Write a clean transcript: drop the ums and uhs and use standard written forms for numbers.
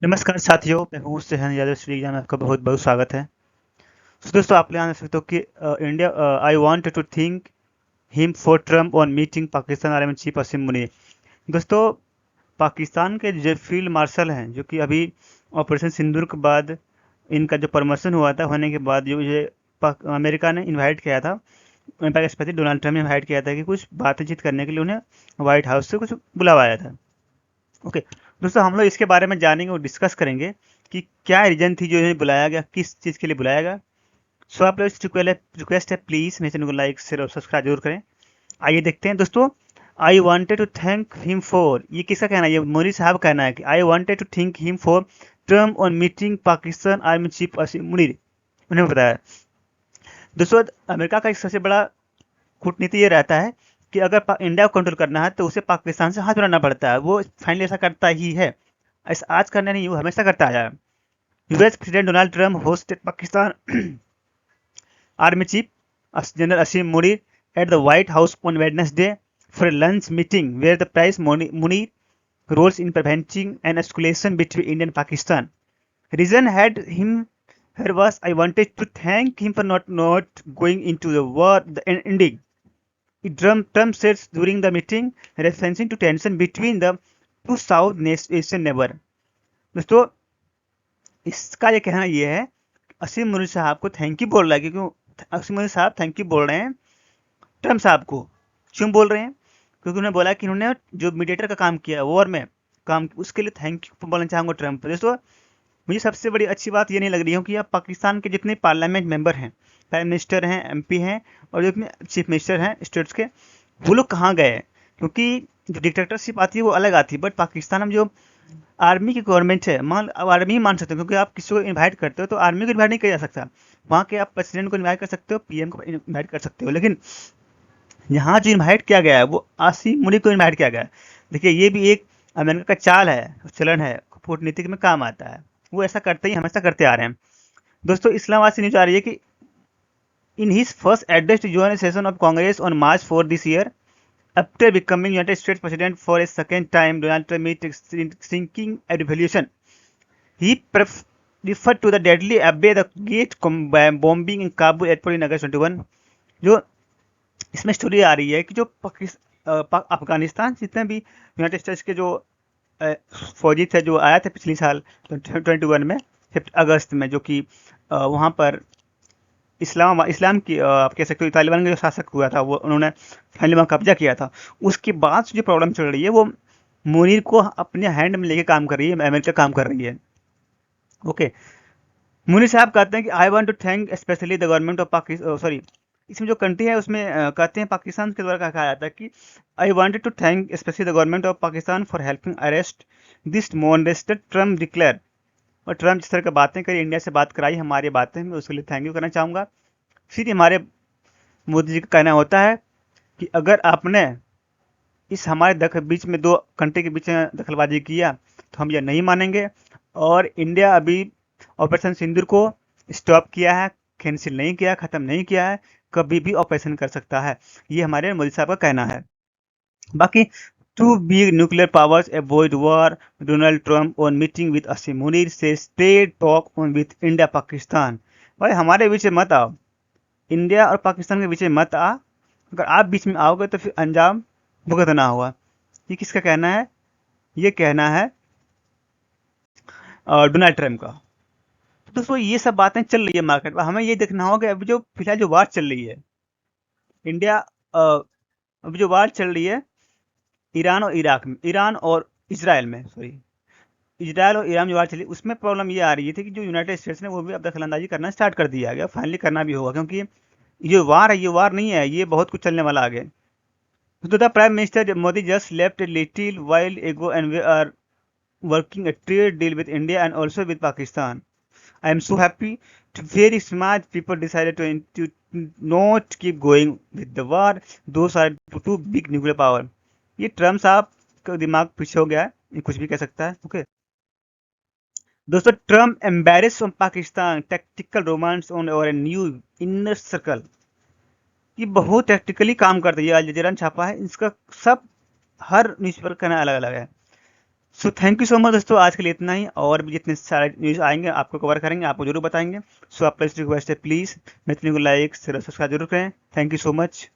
नमस्कार साथियों, मैं हूँ सहन यादव श्री एग्जाम में आपका बहुत बहुत स्वागत है। तो दोस्तों आप यहाँ देख सकते हो कि India I want to think him for Trump on meeting Pakistan army chief Asim Munir. दोस्तों पाकिस्तान के जो फील्ड मार्शल हैं जो कि अभी ऑपरेशन सिंदूर के बाद इनका जो प्रमोशन हुआ था होने के बाद जो ये अमेरिका ने इनवाइट किया था, अमेरिका के राष्ट्रपति डोनाल्ड ट्रम्प ने इनवाइट किया था कि कुछ बातचीत करने के लिए उन्हें व्हाइट हाउस से कुछ बुलावाया था। ओके दोस्तों हम लोग इसके बारे में जानेंगे और डिस्कस करेंगे कि क्या रीजन थी जो इन्हें बुलाया गया, किस चीज़ के लिए बुलाया गया। सो आप लोग इस रिक्वेस्ट है, प्लीज़ मेरे चैनल को लाइक शेयर और सब्सक्राइब जरूर करें। आइए देखते हैं दोस्तों। I wanted to thank him for, ये किसका कहना है? ये मोदी साहब का कहना है कि I wanted to thank him for term on meeting Pakistan army chief Asim Munir. उन्हें बताया दोस्तों अमेरिका का एक सबसे बड़ा कूटनीति ये रहता है कि अगर इंडिया को कंट्रोल करना है तो उसे पाकिस्तान से हाथ मिलाना पड़ता है। वो फाइनली ऐसा करता ही है। ऐसा आज करना नहीं, वो हमेशा करता आया है। US president Donald Trump hosted Pakistan army chief general Asim Munir at the White House on Wednesday for a lunch meeting where the prize Munir roles in preventing an escalation between India and Pakistan. Reason had him here was I wanted to thank him for not going into the war, the ending. Trump said during the meeting, referencing to tension between the two South Asian neighbor. दोस्तों इसका ये कहना ये है, असीम मुनीर साहब को thank you बोल रहा है क्योंकि असीम मुनीर साहब थैंक यू बोल रहे हैं ट्रम्प साहब को। क्यों बोल रहे हैं? क्योंकि उन्होंने बोला कि उन्होंने जो मीडिएटर का काम किया वॉर में काम, उसके लिए थैंक यू बोलना चाहूँगा ट्रम्प। दोस्तों मुझे सबसे बड़ी अच्छी बात ये नहीं लग रही है कि अब पाकिस्तान के जितने पार्लियामेंट मेंबर हैं, प्राइम मिनिस्टर हैं, एमपी हैं और जितने चीफ मिनिस्टर हैं स्टेट्स के, वो लोग कहाँ गए? क्योंकि जो डिक्टेटरशिप आती है वो अलग आती है, बट पाकिस्तान में जो आर्मी की गवर्नमेंट है, मान अब आर्मी ही मान सकते हो क्योंकि आप किसी को इनवाइट करते हो तो आर्मी को इनवाइट नहीं किया जा सकता। वहाँ के आप प्रेसिडेंट को इनवाइट कर सकते हो, पीएम को इनवाइट कर सकते हो, लेकिन यहाँ जो इनवाइट किया गया है वो आसिम मुनी को इनवाइट किया गया है। देखिए ये भी एक अमेरिका का चाल है, चलन है, कूटनीतिक में काम आता है। वो ऐसा करते ही हमेशा करते आ रहे हैं। दोस्तों इस्लामाबाद से न्यूज आ रही है कि in his first address to joint session of Congress on March 4 this year, after becoming United States President for a second time, Donald Trump is seeking a revolution. He referred to the deadly Abbey the Gate bombing in Kabul airport in August 21। जो इसमें story आ रही है कि जो अफगानिस्तान जितने भी United states के जो फौजी थे जो आया था पिछले साल 2021 में, 5 अगस्त में, जो कि वहाँ पर इस्लाम की आप कह सकते हो तालिबान का जो शासक हुआ था वो उन्होंने फाइनली वहाँ कब्जा किया था। उसके बाद जो प्रॉब्लम चल रही है वो मुनीर को अपने हैंड में लेके काम कर रही है, अमेरिका काम कर रही है। ओके मुनीर साहब कहते हैं कि I want to thank specially the government of Pakistan, sorry इसमें जो कंट्री है उसमें कहते हैं पाकिस्तान के द्वारा कहा जाता है कि I wanted to thank specially the government of Pakistan for helping arrest this monster Trump declare. और ट्रम्प जिस तरह की बातें करी, इंडिया से बात कराई हमारी बातें, मैं उसके लिए थैंक यू करना चाहूँगा। फिर हमारे मोदी जी का कहना होता है कि अगर आपने इस हमारे बीच में दो कंट्री के बीच में दखलबाजी किया तो हम यह नहीं मानेंगे। और इंडिया अभी ऑपरेशन सिंदूर को स्टॉप किया है, कैंसिल नहीं किया, खत्म नहीं किया है, कभी भी ऑपरेशन कर सकता है। ये हमारे मोदी साहब का कहना है। बाकी two big nuclear powers avoid war, Donald Trump on meeting with Asim Munir से stay talk on with India Pakistan. भाई हमारे बीच में मत आओ, इंडिया और पाकिस्तान के बीच में मत आ। अगर आप बीच में आओगे तो फिर अंजाम भुगतना होगा। ये किसका कहना है? ये कहना है डोनाल्ड ट्रम्प का। तो दोस्तों ये सब बातें चल रही है मार्केट में, हमें ये देखना होगा कि अभी जो फिलहाल जो वार चल रही है इंडिया, अभी जो वार चल रही है ईरान और इराक में, ईरान और इसराइल में, सॉरी इसराइल और ईरान में जो वार चली उसमें प्रॉब्लम ये आ रही थी कि जो यूनाइटेड स्टेट्स ने वो भी अब दखलंदाजी करना स्टार्ट कर दिया गया, फाइनली करना भी होगा क्योंकि ये वार है, ये वार नहीं है, ये बहुत कुछ चलने वाला आगे। तो the prime minister Modi just left a little while ago and we are working a trade deal with India and also with Pakistan. I am so happy to very smart people decided to not keep going with the war. Those are two big nuclear power. ये Trump साहब का दिमाग पीछे हो गया है, ये कुछ भी कह सकता है। ओके दोस्तों Trump embarrass on Pakistan tactical romance on और न्यू इनर सर्कल। ये बहुत टैक्टिकली काम करता है, ये अल जजीरा ने छापा है, इसका सब हर न्यूज़पेपर का कहना अलग अलग है। So thank you so much दोस्तों, आज के लिए इतना ही, और भी जितने सारे न्यूज़ आएंगे आपको कवर करेंगे, आपको जरूर बताएंगे। सो आपका इस रिक्वेस्ट है, प्लीज़ मेरे चैनल को लाइक शेयर सब्सक्राइब जरूर करें। Thank you so much.